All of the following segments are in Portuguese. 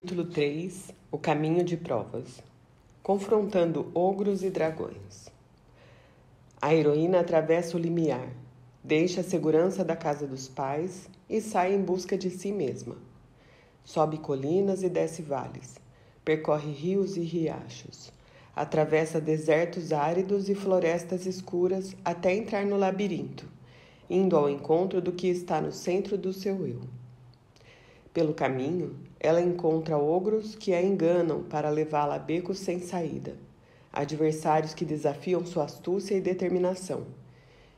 Capítulo 3 O Caminho de Provas. Confrontando ogros e dragões. A heroína atravessa o limiar, deixa a segurança da casa dos pais e sai em busca de si mesma. Sobe colinas e desce vales, percorre rios e riachos, atravessa desertos áridos e florestas escuras até entrar no labirinto, indo ao encontro do que está no centro do seu eu. Pelo caminho, ela encontra ogros que a enganam para levá-la a becos sem saída, adversários que desafiam sua astúcia e determinação,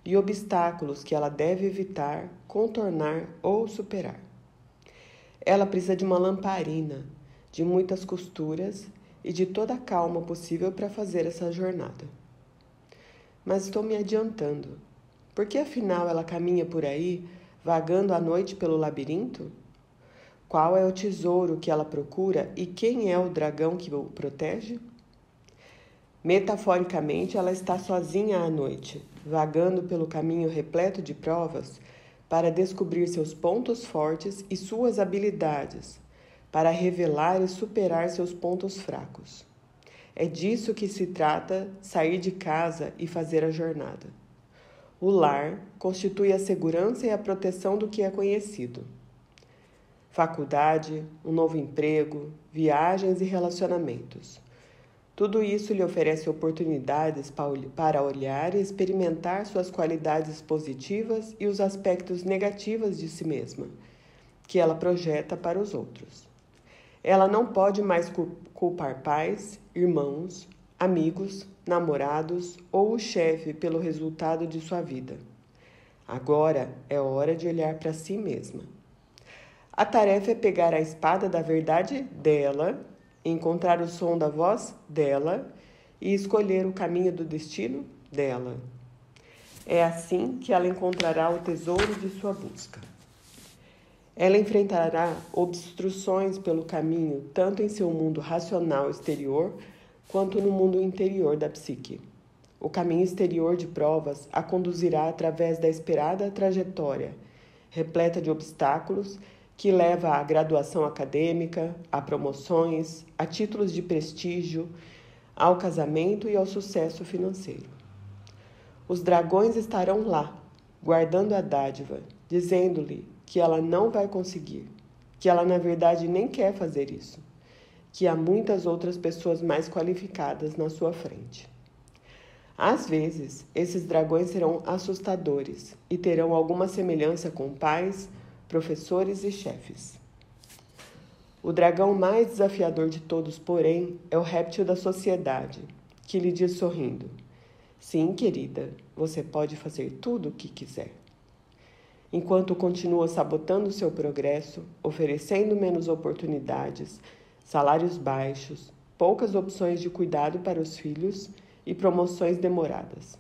e obstáculos que ela deve evitar, contornar ou superar. Ela precisa de uma lamparina, de muitas costuras e de toda a calma possível para fazer essa jornada. Mas estou me adiantando. Por que afinal ela caminha por aí, vagando à noite pelo labirinto? Qual é o tesouro que ela procura e quem é o dragão que o protege? Metaforicamente, ela está sozinha à noite, vagando pelo caminho repleto de provas para descobrir seus pontos fortes e suas habilidades, para revelar e superar seus pontos fracos. É disso que se trata sair de casa e fazer a jornada. O lar constitui a segurança e a proteção do que é conhecido. Faculdade, um novo emprego, viagens e relacionamentos. Tudo isso lhe oferece oportunidades para olhar e experimentar suas qualidades positivas e os aspectos negativos de si mesma, que ela projeta para os outros. Ela não pode mais culpar pais, irmãos, amigos, namorados ou o chefe pelo resultado de sua vida. Agora é hora de olhar para si mesma. A tarefa é pegar a espada da verdade dela, encontrar o som da voz dela e escolher o caminho do destino dela. É assim que ela encontrará o tesouro de sua busca. Ela enfrentará obstruções pelo caminho, tanto em seu mundo racional exterior, quanto no mundo interior da psique. O caminho exterior de provas a conduzirá através da esperada trajetória, repleta de obstáculos, que leva à graduação acadêmica, a promoções, a títulos de prestígio, ao casamento e ao sucesso financeiro. Os dragões estarão lá, guardando a dádiva, dizendo-lhe que ela não vai conseguir, que ela na verdade nem quer fazer isso, que há muitas outras pessoas mais qualificadas na sua frente. Às vezes, esses dragões serão assustadores e terão alguma semelhança com pais, professores e chefes. O dragão mais desafiador de todos, porém, é o réptil da sociedade, que lhe diz sorrindo: sim, querida, você pode fazer tudo o que quiser. Enquanto continua sabotando seu progresso, oferecendo menos oportunidades, salários baixos, poucas opções de cuidado para os filhos e promoções demoradas.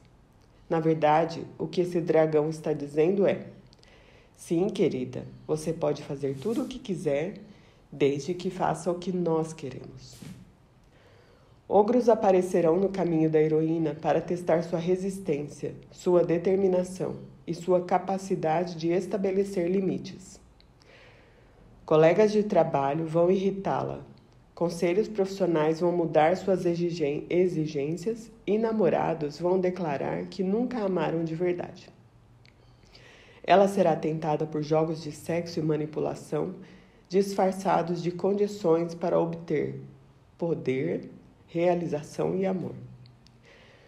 Na verdade, o que esse dragão está dizendo é: sim, querida, você pode fazer tudo o que quiser, desde que faça o que nós queremos. Ogros aparecerão no caminho da heroína para testar sua resistência, sua determinação e sua capacidade de estabelecer limites. Colegas de trabalho vão irritá-la, conselhos profissionais vão mudar suas exigências e namorados vão declarar que nunca amaram de verdade. Ela será tentada por jogos de sexo e manipulação, disfarçados de condições para obter poder, realização e amor.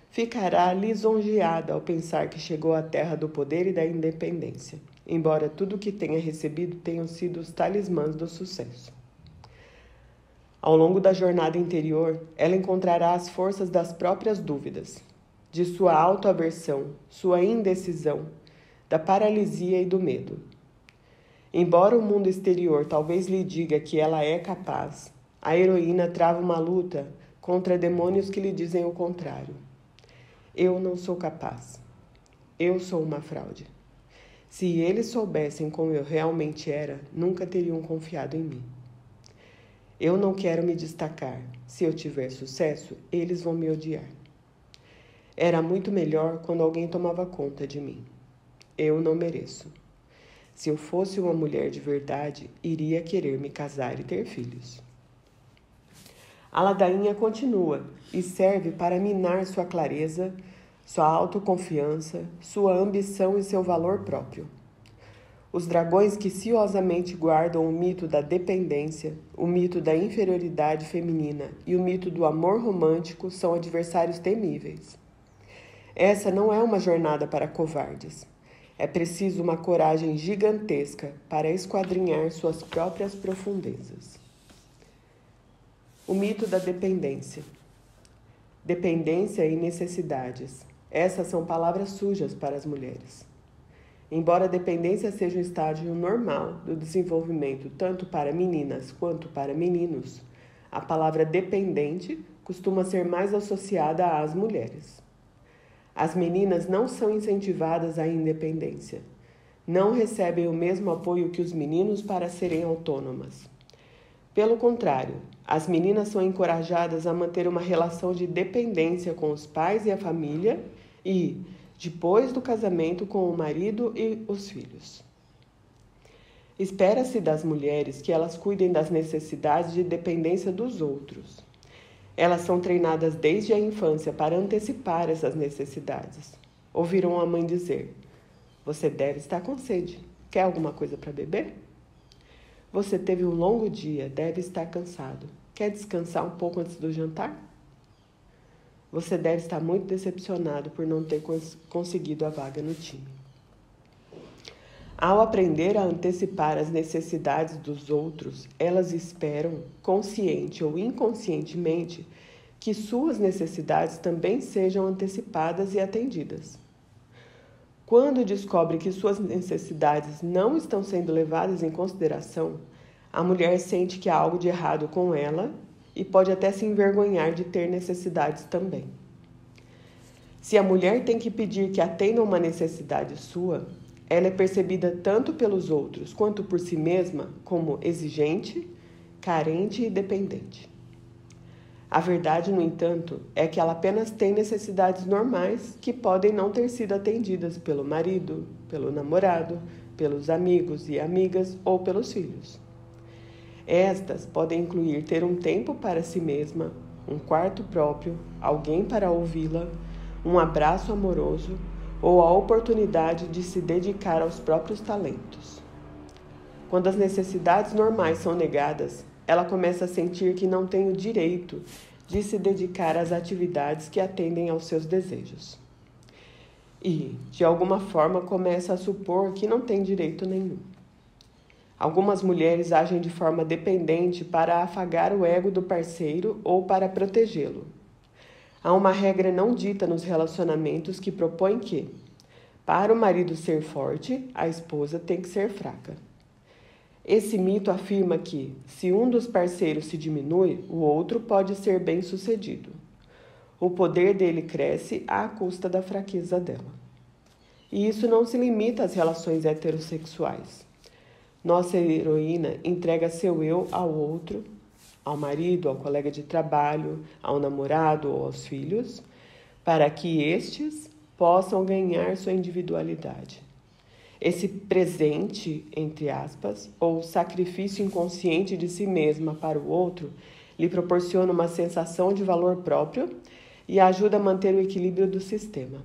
Ficará lisonjeada ao pensar que chegou à terra do poder e da independência, embora tudo o que tenha recebido tenham sido os talismãs do sucesso. Ao longo da jornada interior, ela encontrará as forças das próprias dúvidas, de sua autoaversão, sua indecisão, da paralisia e do medo. Embora o mundo exterior talvez lhe diga que ela é capaz, a heroína trava uma luta contra demônios que lhe dizem o contrário. Eu não sou capaz. Eu sou uma fraude. Se eles soubessem como eu realmente era, nunca teriam confiado em mim. Eu não quero me destacar. Se eu tiver sucesso, eles vão me odiar. Era muito melhor quando alguém tomava conta de mim. Eu não mereço. Se eu fosse uma mulher de verdade, iria querer me casar e ter filhos. A ladainha continua e serve para minar sua clareza, sua autoconfiança, sua ambição e seu valor próprio. Os dragões que ciosamente guardam o mito da dependência, o mito da inferioridade feminina e o mito do amor romântico são adversários temíveis. Essa não é uma jornada para covardes. É preciso uma coragem gigantesca para esquadrinhar suas próprias profundezas. O mito da dependência. Dependência e necessidades. Essas são palavras sujas para as mulheres. Embora a dependência seja um estágio normal do desenvolvimento tanto para meninas quanto para meninos, a palavra dependente costuma ser mais associada às mulheres. As meninas não são incentivadas à independência. Não recebem o mesmo apoio que os meninos para serem autônomas. Pelo contrário, as meninas são encorajadas a manter uma relação de dependência com os pais e a família e, depois do casamento, com o marido e os filhos. Espera-se das mulheres que elas cuidem das necessidades de dependência dos outros. Elas são treinadas desde a infância para antecipar essas necessidades. Ouviram a mãe dizer: "Você deve estar com sede. Quer alguma coisa para beber? Você teve um longo dia, deve estar cansado. Quer descansar um pouco antes do jantar? Você deve estar muito decepcionado por não ter conseguido a vaga no time." Ao aprender a antecipar as necessidades dos outros, elas esperam, consciente ou inconscientemente, que suas necessidades também sejam antecipadas e atendidas. Quando descobre que suas necessidades não estão sendo levadas em consideração, a mulher sente que há algo de errado com ela e pode até se envergonhar de ter necessidades também. Se a mulher tem que pedir que atenda uma necessidade sua, ela é percebida tanto pelos outros quanto por si mesma como exigente, carente e dependente. A verdade, no entanto, é que ela apenas tem necessidades normais que podem não ter sido atendidas pelo marido, pelo namorado, pelos amigos e amigas ou pelos filhos. Estas podem incluir ter um tempo para si mesma, um quarto próprio, alguém para ouvi-la, um abraço amoroso ou a oportunidade de se dedicar aos próprios talentos. Quando as necessidades normais são negadas, ela começa a sentir que não tem o direito de se dedicar às atividades que atendem aos seus desejos. E, de alguma forma, começa a supor que não tem direito nenhum. Algumas mulheres agem de forma dependente para afagar o ego do parceiro ou para protegê-lo. Há uma regra não dita nos relacionamentos que propõe que, para o marido ser forte, a esposa tem que ser fraca. Esse mito afirma que, se um dos parceiros se diminui, o outro pode ser bem-sucedido. O poder dele cresce à custa da fraqueza dela. E isso não se limita às relações heterossexuais. Nossa heroína entrega seu eu ao outro, ao marido, ao colega de trabalho, ao namorado ou aos filhos, para que estes possam ganhar sua individualidade. Esse presente, entre aspas, ou sacrifício inconsciente de si mesma para o outro, lhe proporciona uma sensação de valor próprio e ajuda a manter o equilíbrio do sistema.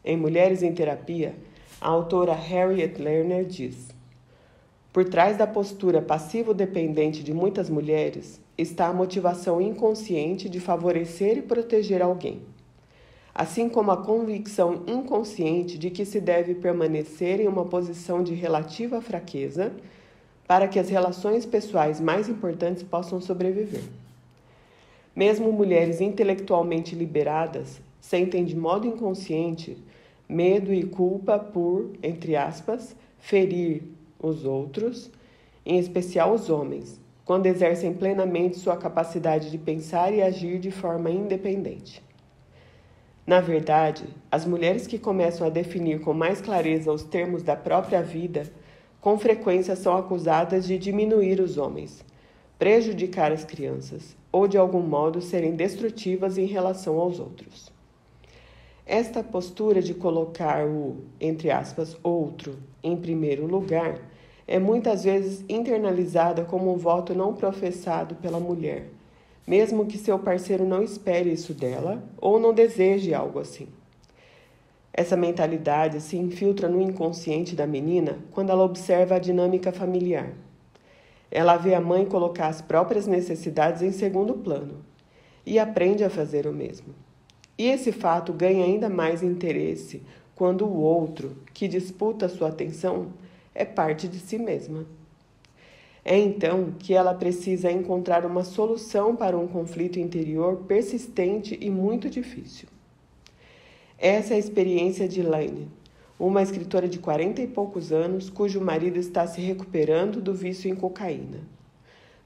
Em Mulheres em Terapia, a autora Harriet Lerner diz: "Por trás da postura passivo-dependente de muitas mulheres está a motivação inconsciente de favorecer e proteger alguém, assim como a convicção inconsciente de que se deve permanecer em uma posição de relativa fraqueza para que as relações pessoais mais importantes possam sobreviver. Mesmo mulheres intelectualmente liberadas sentem de modo inconsciente medo e culpa por, entre aspas, ferir os outros, em especial os homens, quando exercem plenamente sua capacidade de pensar e agir de forma independente. Na verdade, as mulheres que começam a definir com mais clareza os termos da própria vida, com frequência são acusadas de diminuir os homens, prejudicar as crianças ou de algum modo serem destrutivas em relação aos outros. Esta postura de colocar o, entre aspas, outro em primeiro lugar é muitas vezes internalizada como um voto não professado pela mulher, mesmo que seu parceiro não espere isso dela ou não deseje algo assim. Essa mentalidade se infiltra no inconsciente da menina quando ela observa a dinâmica familiar. Ela vê a mãe colocar as próprias necessidades em segundo plano e aprende a fazer o mesmo. E esse fato ganha ainda mais interesse quando o outro, que disputa sua atenção, é parte de si mesma. É então que ela precisa encontrar uma solução para um conflito interior persistente e muito difícil. Essa é a experiência de Elaine, uma escritora de 40 e poucos anos cujo marido está se recuperando do vício em cocaína.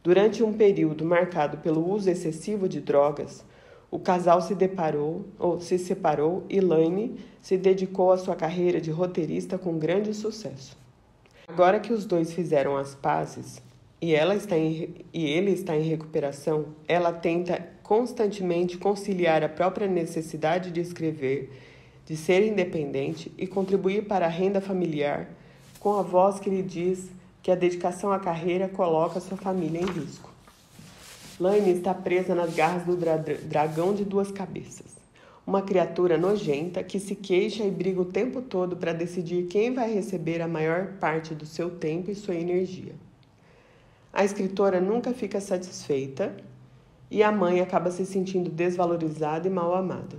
Durante um período marcado pelo uso excessivo de drogas, o casal se separou e Elaine se dedicou à sua carreira de roteirista com grande sucesso. Agora que os dois fizeram as pazes e ele está em recuperação, ela tenta constantemente conciliar a própria necessidade de escrever, de ser independente e contribuir para a renda familiar, com a voz que lhe diz que a dedicação à carreira coloca sua família em risco. Elaine está presa nas garras do dragão de duas cabeças, uma criatura nojenta que se queixa e briga o tempo todo para decidir quem vai receber a maior parte do seu tempo e sua energia. A escritora nunca fica satisfeita e a mãe acaba se sentindo desvalorizada e mal amada.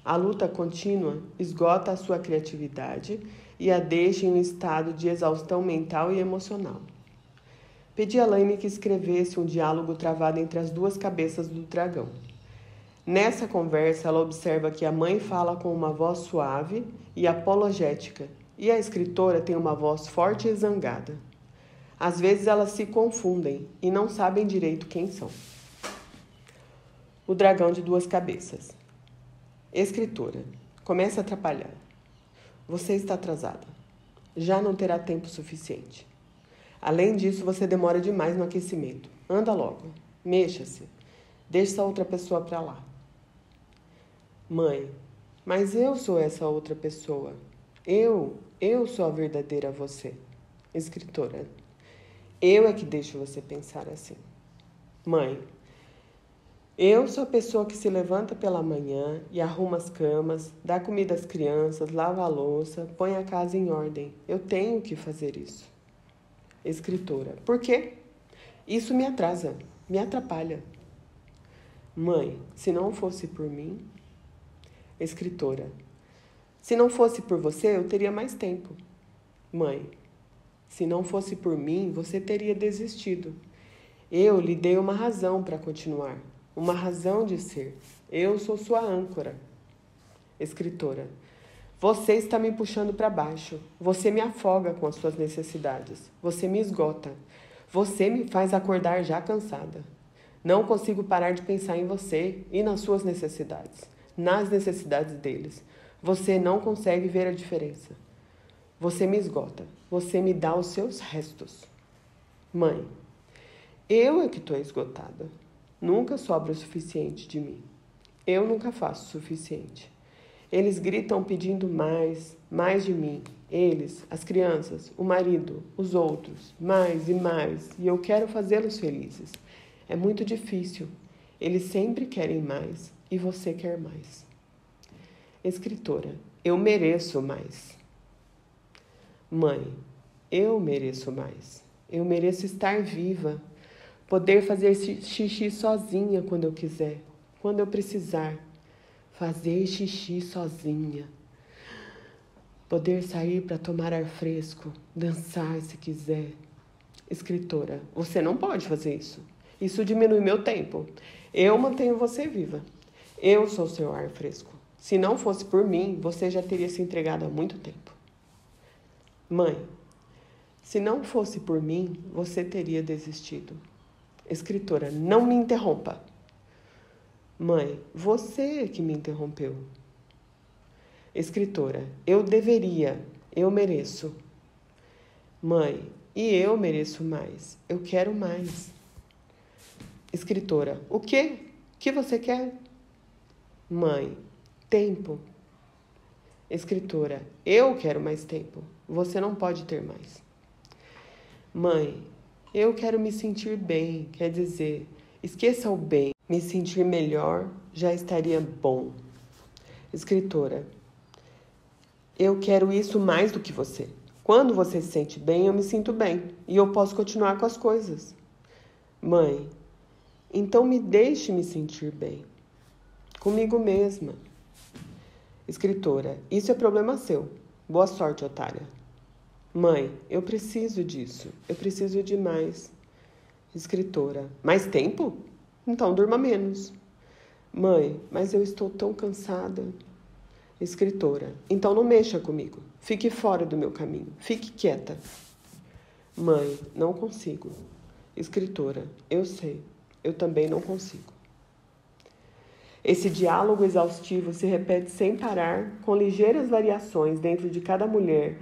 A luta contínua esgota a sua criatividade e a deixa em um estado de exaustão mental e emocional. Pedi a Elaine que escrevesse um diálogo travado entre as duas cabeças do dragão. Nessa conversa, ela observa que a mãe fala com uma voz suave e apologética, e a escritora tem uma voz forte e zangada. Às vezes elas se confundem e não sabem direito quem são. O dragão de duas cabeças. Escritora, começa a atrapalhar. Você está atrasada. Já não terá tempo suficiente. Além disso, você demora demais no aquecimento. Anda logo. Mexa-se. Deixa essa outra pessoa para lá. Mãe, mas eu sou essa outra pessoa. Eu sou a verdadeira você. Escritora, eu é que deixo você pensar assim. Mãe, eu sou a pessoa que se levanta pela manhã e arruma as camas, dá comida às crianças, lava a louça, põe a casa em ordem. Eu tenho que fazer isso. Escritora, por quê? Isso me atrasa, me atrapalha. Mãe, se não fosse por mim... Escritora, se não fosse por você, eu teria mais tempo. Mãe, se não fosse por mim, você teria desistido. Eu lhe dei uma razão para continuar, uma razão de ser. Eu sou sua âncora. Escritora, você está me puxando para baixo. Você me afoga com as suas necessidades. Você me esgota. Você me faz acordar já cansada. Não consigo parar de pensar em você e nas suas necessidades, nas necessidades deles. Você não consegue ver a diferença. Você me esgota. Você me dá os seus restos. Mãe, eu é que estou esgotada. Nunca sobra o suficiente de mim. Eu nunca faço o suficiente. Eles gritam pedindo mais, mais de mim. Eles, as crianças, o marido, os outros, mais e mais. E eu quero fazê-los felizes. É muito difícil. Eles sempre querem mais e você quer mais. Escritora, eu mereço mais. Mãe, eu mereço mais. Eu mereço estar viva. Poder fazer xixi sozinha quando eu quiser, quando eu precisar. Fazer xixi sozinha. Poder sair para tomar ar fresco, dançar se quiser. Escritora, você não pode fazer isso. Isso diminui meu tempo. Eu mantenho você viva. Eu sou seu ar fresco. Se não fosse por mim, você já teria se entregado há muito tempo. Mãe, se não fosse por mim, você teria desistido. Escritora, não me interrompa. Mãe, você que me interrompeu. Escritora, eu deveria, eu mereço. Mãe, e eu mereço mais, eu quero mais. Escritora, o quê? O que você quer? Mãe, tempo. Escritora, eu quero mais tempo, você não pode ter mais. Mãe, eu quero me sentir bem, quer dizer, esqueça o bem. Me sentir melhor já estaria bom. Escritora: eu quero isso mais do que você. Quando você se sente bem, eu me sinto bem e eu posso continuar com as coisas. Mãe: então me deixe me sentir bem. Comigo mesma. Escritora: isso é problema seu. Boa sorte, otária. Mãe: eu preciso disso. Eu preciso de mais. Escritora: mais tempo? Então durma menos. Mãe: mas eu estou tão cansada. Escritora: então não mexa comigo. Fique fora do meu caminho. Fique quieta. Mãe: não consigo. Escritora: eu sei. Eu também não consigo. Esse diálogo exaustivo se repete sem parar, com ligeiras variações dentro de cada mulher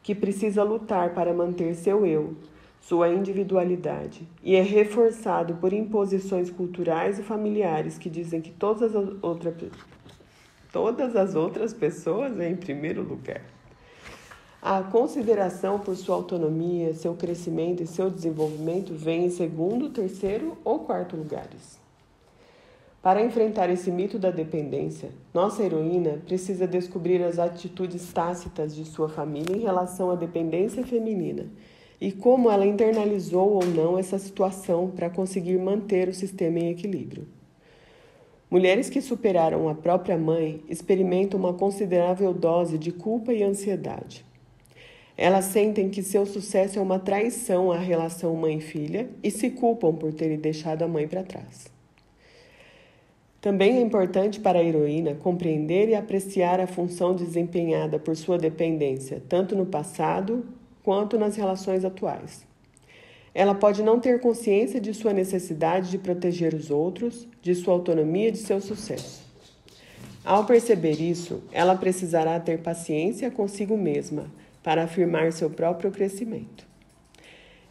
que precisa lutar para manter seu eu, sua individualidade, e é reforçado por imposições culturais e familiares que dizem que todas as outras pessoas é em primeiro lugar. A consideração por sua autonomia, seu crescimento e seu desenvolvimento vem em segundo, terceiro ou quarto lugares. Para enfrentar esse mito da dependência, nossa heroína precisa descobrir as atitudes tácitas de sua família em relação à dependência feminina e como ela internalizou ou não essa situação para conseguir manter o sistema em equilíbrio. Mulheres que superaram a própria mãe experimentam uma considerável dose de culpa e ansiedade. Elas sentem que seu sucesso é uma traição à relação mãe-filha e se culpam por terem deixado a mãe para trás. Também é importante para a heroína compreender e apreciar a função desempenhada por sua dependência, tanto no passado quanto nas relações atuais. Ela pode não ter consciência de sua necessidade de proteger os outros, de sua autonomia e de seu sucesso. Ao perceber isso, ela precisará ter paciência consigo mesma para afirmar seu próprio crescimento.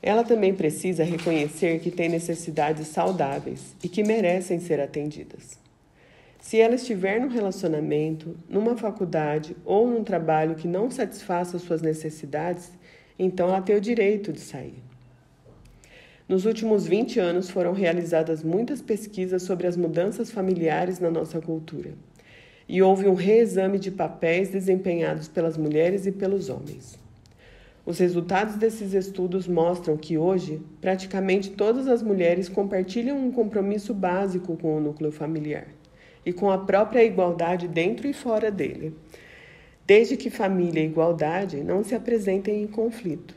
Ela também precisa reconhecer que tem necessidades saudáveis e que merecem ser atendidas. Se ela estiver num relacionamento, numa faculdade ou num trabalho que não satisfaça suas necessidades, então ela tem o direito de sair. Nos últimos 20 anos foram realizadas muitas pesquisas sobre as mudanças familiares na nossa cultura. E houve um reexame de papéis desempenhados pelas mulheres e pelos homens. Os resultados desses estudos mostram que hoje, praticamente todas as mulheres compartilham um compromisso básico com o núcleo familiar e com a própria igualdade dentro e fora dele, desde que família e igualdade não se apresentem em conflito.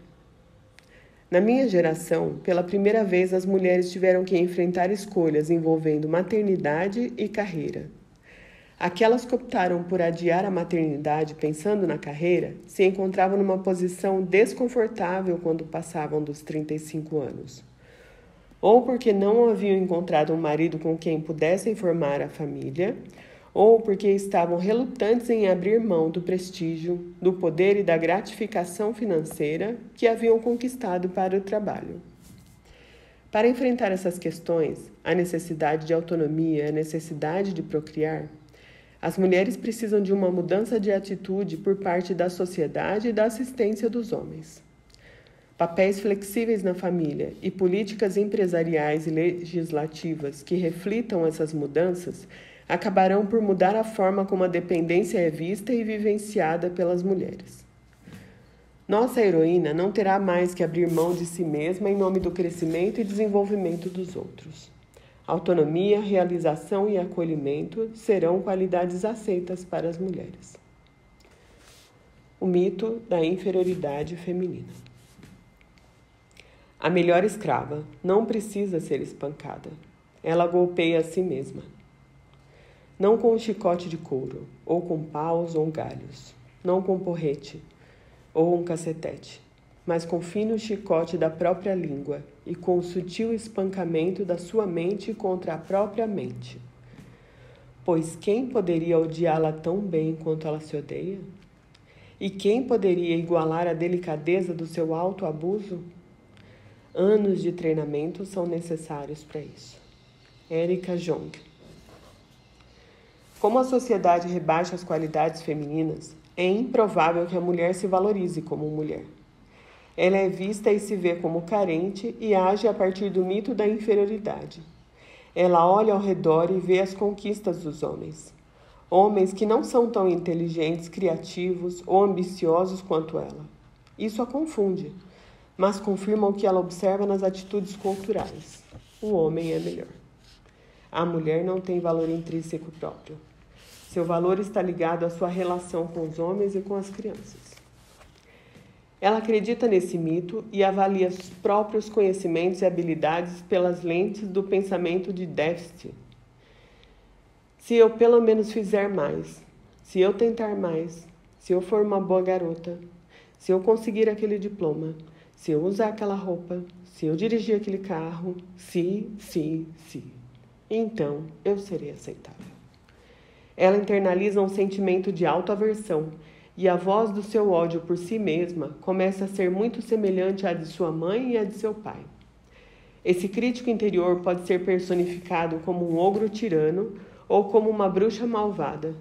Na minha geração, pela primeira vez as mulheres tiveram que enfrentar escolhas envolvendo maternidade e carreira. Aquelas que optaram por adiar a maternidade pensando na carreira se encontravam numa posição desconfortável quando passavam dos 35 anos. Ou porque não haviam encontrado um marido com quem pudessem formar a família, ou porque estavam relutantes em abrir mão do prestígio, do poder e da gratificação financeira que haviam conquistado para o trabalho. Para enfrentar essas questões, a necessidade de autonomia, a necessidade de procriar, as mulheres precisam de uma mudança de atitude por parte da sociedade e da assistência dos homens. Papéis flexíveis na família e políticas empresariais e legislativas que reflitam essas mudanças acabarão por mudar a forma como a dependência é vista e vivenciada pelas mulheres. Nossa heroína não terá mais que abrir mão de si mesma em nome do crescimento e desenvolvimento dos outros. Autonomia, realização e acolhimento serão qualidades aceitas para as mulheres. O mito da inferioridade feminina. A melhor escrava não precisa ser espancada. Ela golpeia a si mesma. Não com um chicote de couro, ou com paus ou galhos. Não com porrete, ou um cacetete, mas com fino chicote da própria língua e com o sutil espancamento da sua mente contra a própria mente. Pois quem poderia odiá-la tão bem quanto ela se odeia? E quem poderia igualar a delicadeza do seu autoabuso? Anos de treinamento são necessários para isso. Erika Jong. Como a sociedade rebaixa as qualidades femininas, é improvável que a mulher se valorize como mulher. Ela é vista e se vê como carente e age a partir do mito da inferioridade. Ela olha ao redor e vê as conquistas dos homens. Homens que não são tão inteligentes, criativos ou ambiciosos quanto ela. Isso a confunde, mas confirma o que ela observa nas atitudes culturais. O homem é melhor. A mulher não tem valor intrínseco próprio. Seu valor está ligado à sua relação com os homens e com as crianças. Ela acredita nesse mito e avalia os próprios conhecimentos e habilidades pelas lentes do pensamento de déficit. Se eu pelo menos fizer mais, se eu tentar mais, se eu for uma boa garota, se eu conseguir aquele diploma, se eu usar aquela roupa, se eu dirigir aquele carro, se, então eu serei aceitável. Ela internaliza um sentimento de autoaversão e a voz do seu ódio por si mesma começa a ser muito semelhante à de sua mãe e à de seu pai. Esse crítico interior pode ser personificado como um ogro tirano ou como uma bruxa malvada,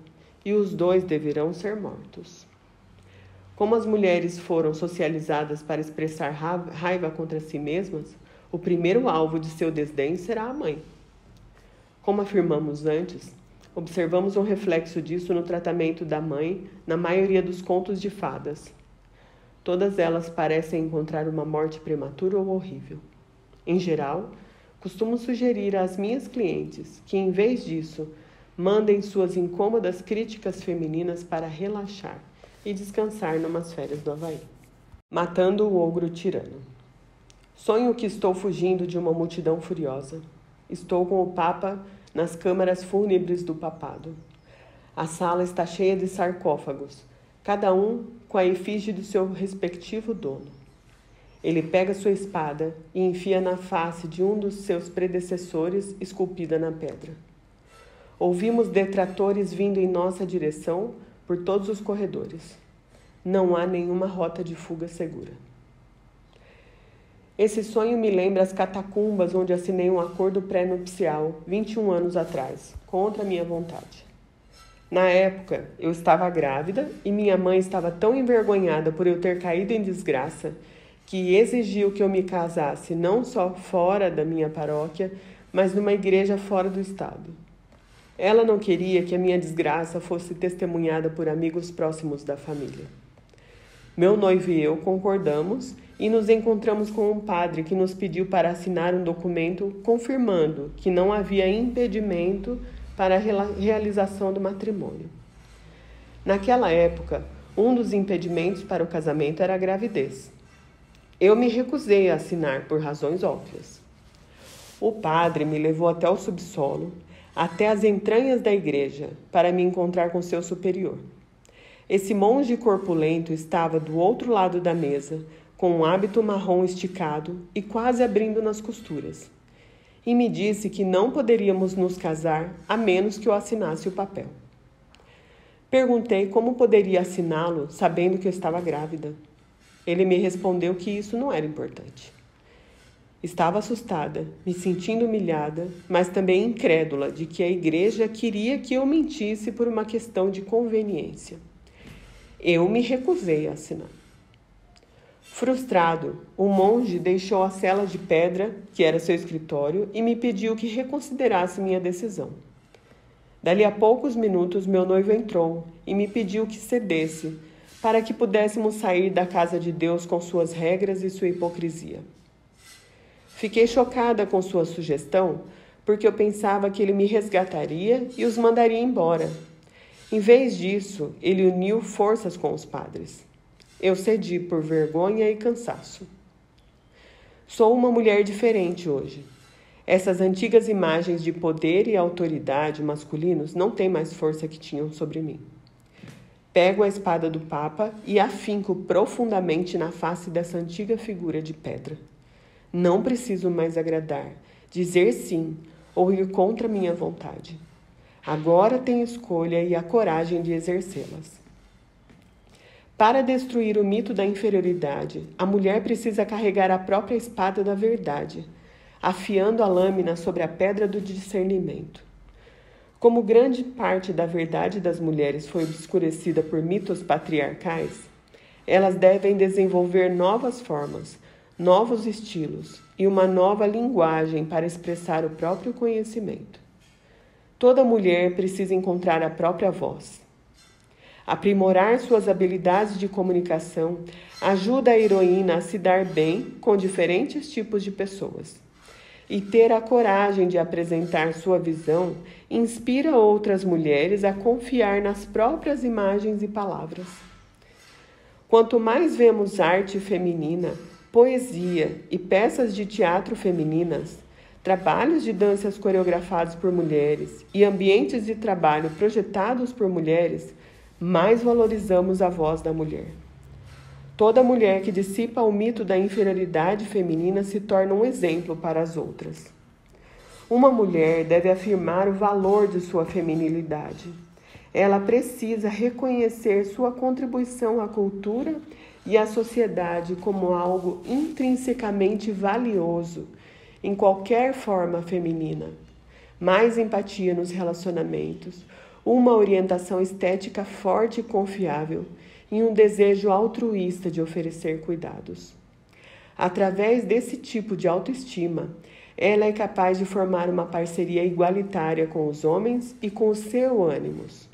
e os dois deverão ser mortos. Como as mulheres foram socializadas para expressar raiva contra si mesmas, o primeiro alvo de seu desdém será a mãe. Como afirmamos antes, observamos um reflexo disso no tratamento da mãe na maioria dos contos de fadas. Todas elas parecem encontrar uma morte prematura ou horrível. Em geral, costumo sugerir às minhas clientes que, em vez disso, mandem suas incômodas críticas femininas para relaxar e descansar numas férias do Havaí. Matando o ogro tirano. Sonho que estou fugindo de uma multidão furiosa. Estou com o Papa nas câmaras fúnebres do papado. A sala está cheia de sarcófagos, cada um com a efígie do seu respectivo dono. Ele pega sua espada e enfia na face de um dos seus predecessores esculpida na pedra. Ouvimos detratores vindo em nossa direção por todos os corredores. Não há nenhuma rota de fuga segura. Esse sonho me lembra as catacumbas onde assinei um acordo pré-nupcial 21 anos atrás, contra minha vontade. Na época, eu estava grávida e minha mãe estava tão envergonhada por eu ter caído em desgraça que exigiu que eu me casasse não só fora da minha paróquia, mas numa igreja fora do estado. Ela não queria que a minha desgraça fosse testemunhada por amigos próximos da família. Meu noivo e eu concordamos e nos encontramos com um padre que nos pediu para assinar um documento confirmando que não havia impedimento para a realização do matrimônio. Naquela época, um dos impedimentos para o casamento era a gravidez. Eu me recusei a assinar por razões óbvias. O padre me levou até o subsolo, até as entranhas da igreja, para me encontrar com seu superior. Esse monge corpulento estava do outro lado da mesa, com um hábito marrom esticado e quase abrindo nas costuras. E me disse que não poderíamos nos casar a menos que eu assinasse o papel. Perguntei como poderia assiná-lo, sabendo que eu estava grávida. Ele me respondeu que isso não era importante. Estava assustada, me sentindo humilhada, mas também incrédula de que a igreja queria que eu mentisse por uma questão de conveniência. Eu me recusei a assinar. Frustrado, o monge deixou a cela de pedra, que era seu escritório, e me pediu que reconsiderasse minha decisão. Dali a poucos minutos, meu noivo entrou e me pediu que cedesse, para que pudéssemos sair da casa de Deus com suas regras e sua hipocrisia. Fiquei chocada com sua sugestão, porque eu pensava que ele me resgataria e os mandaria embora. Em vez disso, ele uniu forças com os padres. Eu cedi por vergonha e cansaço. Sou uma mulher diferente hoje. Essas antigas imagens de poder e autoridade masculinos não têm mais força que tinham sobre mim. Pego a espada do Papa e a finco profundamente na face dessa antiga figura de pedra. Não preciso mais agradar, dizer sim ou ir contra minha vontade. Agora tenho escolha e a coragem de exercê-las. Para destruir o mito da inferioridade, a mulher precisa carregar a própria espada da verdade, afiando a lâmina sobre a pedra do discernimento. Como grande parte da verdade das mulheres foi obscurecida por mitos patriarcais, elas devem desenvolver novas formas, novos estilos e uma nova linguagem para expressar o próprio conhecimento. Toda mulher precisa encontrar a própria voz. Aprimorar suas habilidades de comunicação ajuda a heroína a se dar bem com diferentes tipos de pessoas. E ter a coragem de apresentar sua visão inspira outras mulheres a confiar nas próprias imagens e palavras. Quanto mais vemos arte feminina, poesia e peças de teatro femininas, trabalhos de danças coreografados por mulheres e ambientes de trabalho projetados por mulheres, mais valorizamos a voz da mulher. Toda mulher que dissipa o mito da inferioridade feminina se torna um exemplo para as outras. Uma mulher deve afirmar o valor de sua feminilidade. Ela precisa reconhecer sua contribuição à cultura e à sociedade como algo intrinsecamente valioso em qualquer forma feminina. Mais empatia nos relacionamentos, uma orientação estética forte e confiável e um desejo altruísta de oferecer cuidados. Através desse tipo de autoestima, ela é capaz de formar uma parceria igualitária com os homens e com os seus ânimos.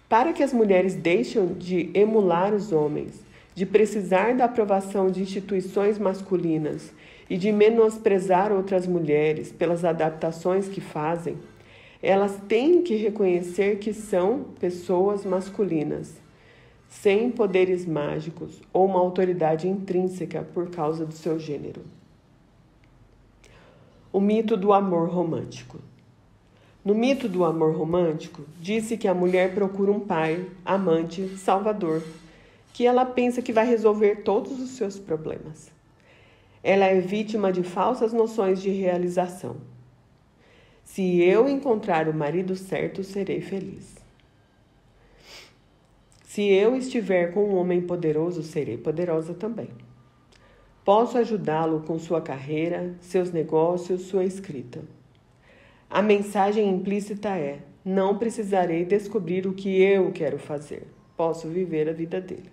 Para que as mulheres deixem de emular os homens, de precisar da aprovação de instituições masculinas e de menosprezar outras mulheres pelas adaptações que fazem, elas têm que reconhecer que são pessoas masculinas, sem poderes mágicos ou uma autoridade intrínseca por causa do seu gênero. O mito do amor romântico. No mito do amor romântico, disse que a mulher procura um pai, amante, salvador, que ela pensa que vai resolver todos os seus problemas. Ela é vítima de falsas noções de realização. Se eu encontrar o marido certo, serei feliz. Se eu estiver com um homem poderoso, serei poderosa também. Posso ajudá-lo com sua carreira, seus negócios, sua escrita. A mensagem implícita é: não precisarei descobrir o que eu quero fazer. Posso viver a vida dele.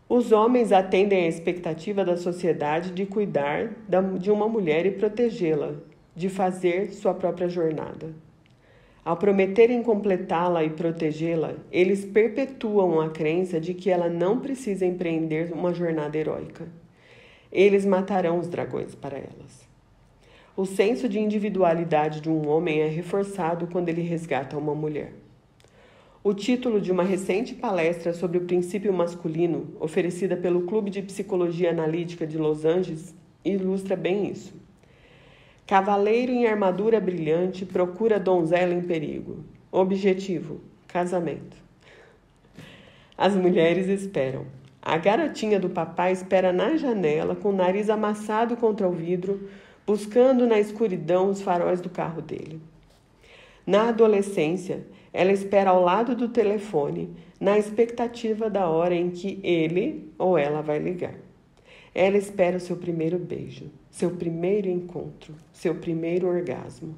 Os homens atendem à expectativa da sociedade de cuidar de uma mulher e protegê-la, de fazer sua própria jornada. Ao prometerem completá-la e protegê-la, eles perpetuam a crença de que ela não precisa empreender uma jornada heróica. Eles matarão os dragões para elas. O senso de individualidade de um homem é reforçado quando ele resgata uma mulher. O título de uma recente palestra sobre o princípio masculino, oferecida pelo Clube de Psicologia Analítica de Los Angeles, ilustra bem isso. Cavaleiro em armadura brilhante procura donzela em perigo. Objetivo: casamento. As mulheres esperam. A garotinha do papai espera na janela, com o nariz amassado contra o vidro, buscando na escuridão os faróis do carro dele. Na adolescência, ela espera ao lado do telefone, na expectativa da hora em que ele ou ela vai ligar. Ela espera o seu primeiro beijo, seu primeiro encontro, seu primeiro orgasmo.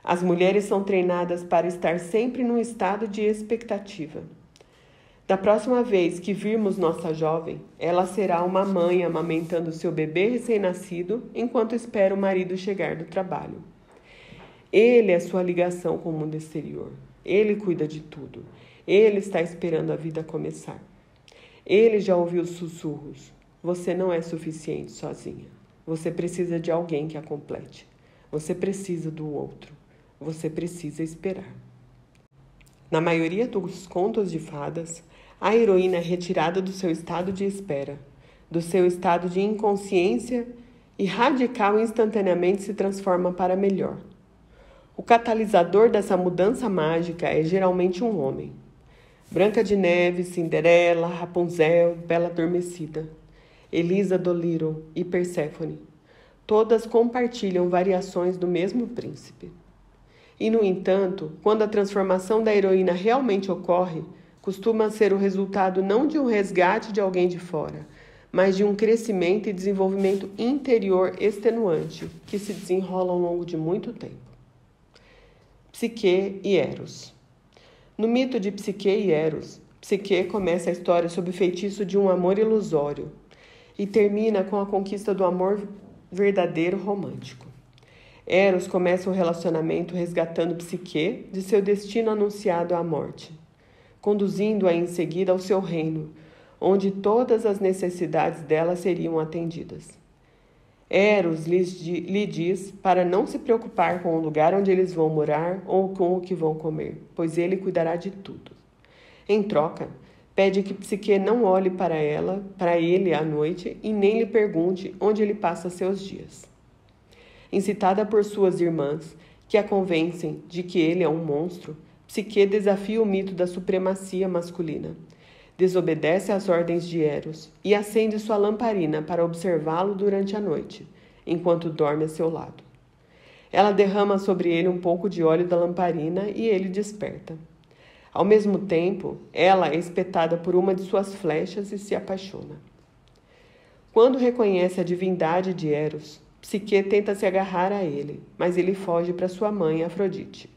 As mulheres são treinadas para estar sempre num estado de expectativa. Da próxima vez que virmos nossa jovem, ela será uma mãe amamentando seu bebê recém-nascido enquanto espera o marido chegar do trabalho. Ele é sua ligação com o mundo exterior. Ele cuida de tudo. Ele está esperando a vida começar. Ele já ouviu os sussurros. Você não é suficiente sozinha. Você precisa de alguém que a complete. Você precisa do outro. Você precisa esperar. Na maioria dos contos de fadas, a heroína é retirada do seu estado de espera, do seu estado de inconsciência e radical instantaneamente se transforma para melhor. O catalisador dessa mudança mágica é geralmente um homem. Branca de Neve, Cinderela, Rapunzel, Bela Adormecida, Elisa Dolittle e Perséfone. Todas compartilham variações do mesmo príncipe. E, no entanto, quando a transformação da heroína realmente ocorre, costuma ser o resultado não de um resgate de alguém de fora, mas de um crescimento e desenvolvimento interior extenuante que se desenrola ao longo de muito tempo. Psique e Eros. No mito de Psique e Eros, Psique começa a história sob o feitiço de um amor ilusório. e termina com a conquista do amor verdadeiro romântico. Eros começa o relacionamento resgatando Psique de seu destino anunciado à morte, conduzindo-a em seguida ao seu reino, onde todas as necessidades dela seriam atendidas. Eros lhe diz para não se preocupar com o lugar onde eles vão morar ou com o que vão comer, pois ele cuidará de tudo. Em troca, pede que Psique não olhe para ele à noite e nem lhe pergunte onde ele passa seus dias. Incitada por suas irmãs, que a convencem de que ele é um monstro, Psique desafia o mito da supremacia masculina, desobedece às ordens de Eros e acende sua lamparina para observá-lo durante a noite, enquanto dorme a seu lado. Ela derrama sobre ele um pouco de óleo da lamparina e ele desperta. Ao mesmo tempo, ela é espetada por uma de suas flechas e se apaixona. Quando reconhece a divindade de Eros, Psique tenta se agarrar a ele, mas ele foge para sua mãe, Afrodite.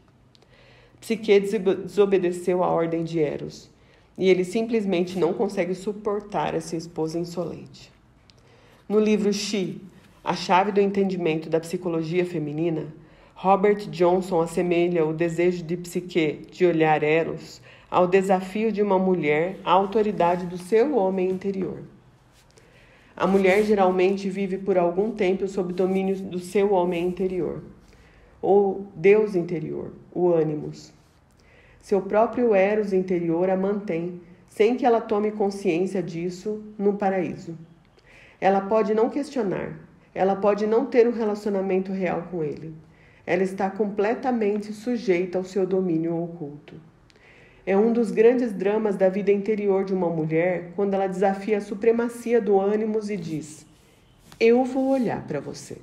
Psique desobedeceu a ordem de Eros, e ele simplesmente não consegue suportar essa esposa insolente. No livro She, a chave do entendimento da psicologia feminina, Robert Johnson assemelha o desejo de Psique de olhar Eros ao desafio de uma mulher à autoridade do seu homem interior. A mulher geralmente vive por algum tempo sob domínio do seu homem interior, ou Deus interior, o ânimos. Seu próprio Eros interior a mantém, sem que ela tome consciência disso, no paraíso. Ela pode não questionar, ela pode não ter um relacionamento real com ele. Ela está completamente sujeita ao seu domínio oculto. É um dos grandes dramas da vida interior de uma mulher quando ela desafia a supremacia do ânimos e diz: eu vou olhar para você.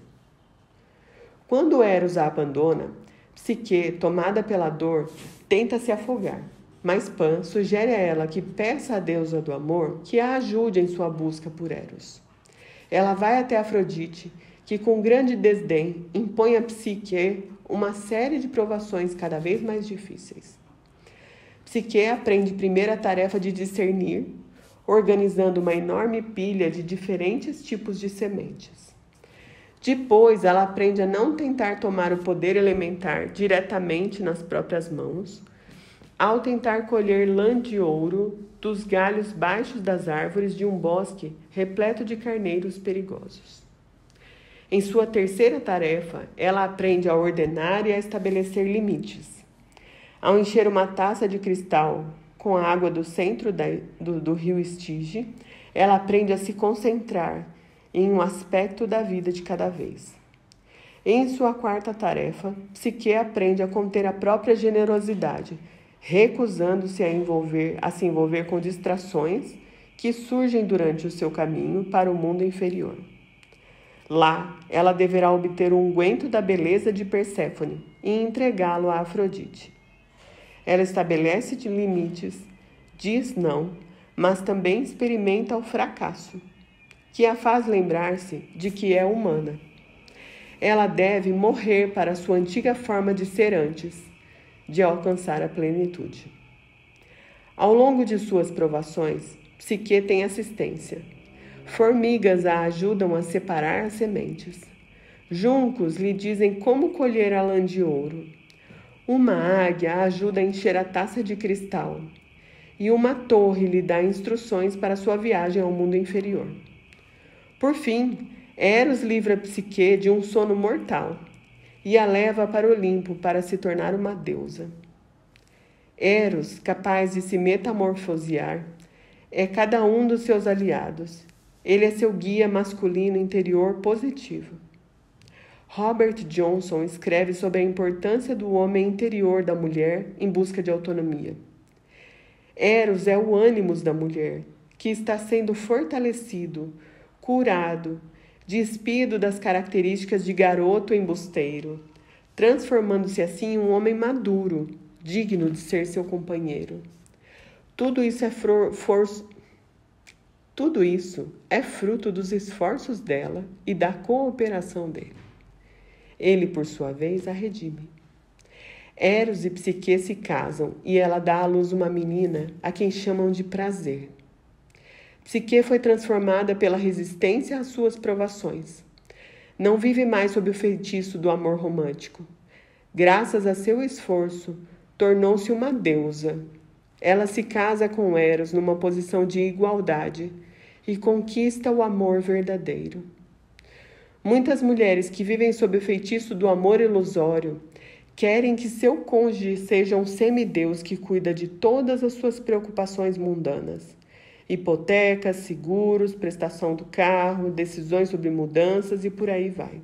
Quando Eros a abandona, Psique, tomada pela dor, tenta se afogar, mas Pan sugere a ela que peça à deusa do amor que a ajude em sua busca por Eros. Ela vai até Afrodite, que com grande desdém impõe a Psique uma série de provações cada vez mais difíceis. Psique aprende primeiro a tarefa de discernir, organizando uma enorme pilha de diferentes tipos de sementes. Depois, ela aprende a não tentar tomar o poder elementar diretamente nas próprias mãos, ao tentar colher lã de ouro dos galhos baixos das árvores de um bosque repleto de carneiros perigosos. Em sua terceira tarefa, ela aprende a ordenar e a estabelecer limites. Ao encher uma taça de cristal com a água do centro do rio Estige, ela aprende a se concentrar em um aspecto da vida de cada vez. Em sua quarta tarefa, Psique aprende a conter a própria generosidade, recusando-se a se envolver com distrações que surgem durante o seu caminho para o mundo inferior. Lá, ela deverá obter o unguento da beleza de Perséfone e entregá-lo a Afrodite. Ela estabelece limites, diz não, mas também experimenta o fracasso, que a faz lembrar-se de que é humana. Ela deve morrer para sua antiga forma de ser antes de alcançar a plenitude. Ao longo de suas provações, Psique tem assistência. Formigas a ajudam a separar as sementes. Juncos lhe dizem como colher a lã de ouro. Uma águia a ajuda a encher a taça de cristal. E uma torre lhe dá instruções para sua viagem ao mundo inferior. Por fim, Eros livra Psique de um sono mortal e a leva para o Olimpo para se tornar uma deusa. Eros, capaz de se metamorfosear, é cada um dos seus aliados. Ele é seu guia masculino interior positivo. Robert Johnson escreve sobre a importância do homem interior da mulher em busca de autonomia. Eros é o ânimos da mulher, que está sendo fortalecido, curado, despido das características de garoto embusteiro, transformando-se assim em um homem maduro, digno de ser seu companheiro. Tudo isso é fruto dos esforços dela e da cooperação dele. Ele, por sua vez, a redime. Eros e Psique se casam e ela dá à luz uma menina a quem chamam de Prazer. Psique foi transformada pela resistência às suas provações. Não vive mais sob o feitiço do amor romântico. Graças a seu esforço, tornou-se uma deusa. Ela se casa com Eros numa posição de igualdade e conquista o amor verdadeiro. Muitas mulheres que vivem sob o feitiço do amor ilusório querem que seu cônjuge seja um semideus que cuida de todas as suas preocupações mundanas. Hipotecas, seguros, prestação do carro, decisões sobre mudanças e por aí vai.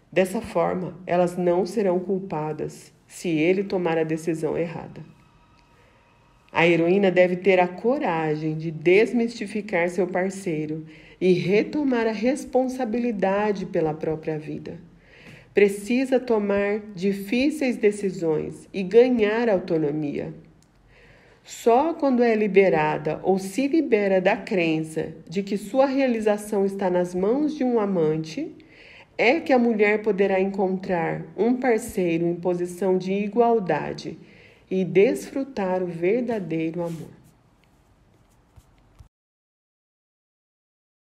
Dessa forma, elas não serão culpadas se ele tomar a decisão errada. A heroína deve ter a coragem de desmistificar seu parceiro e retomar a responsabilidade pela própria vida. Precisa tomar difíceis decisões e ganhar autonomia. Só quando é liberada ou se libera da crença de que sua realização está nas mãos de um amante, é que a mulher poderá encontrar um parceiro em posição de igualdade e desfrutar o verdadeiro amor.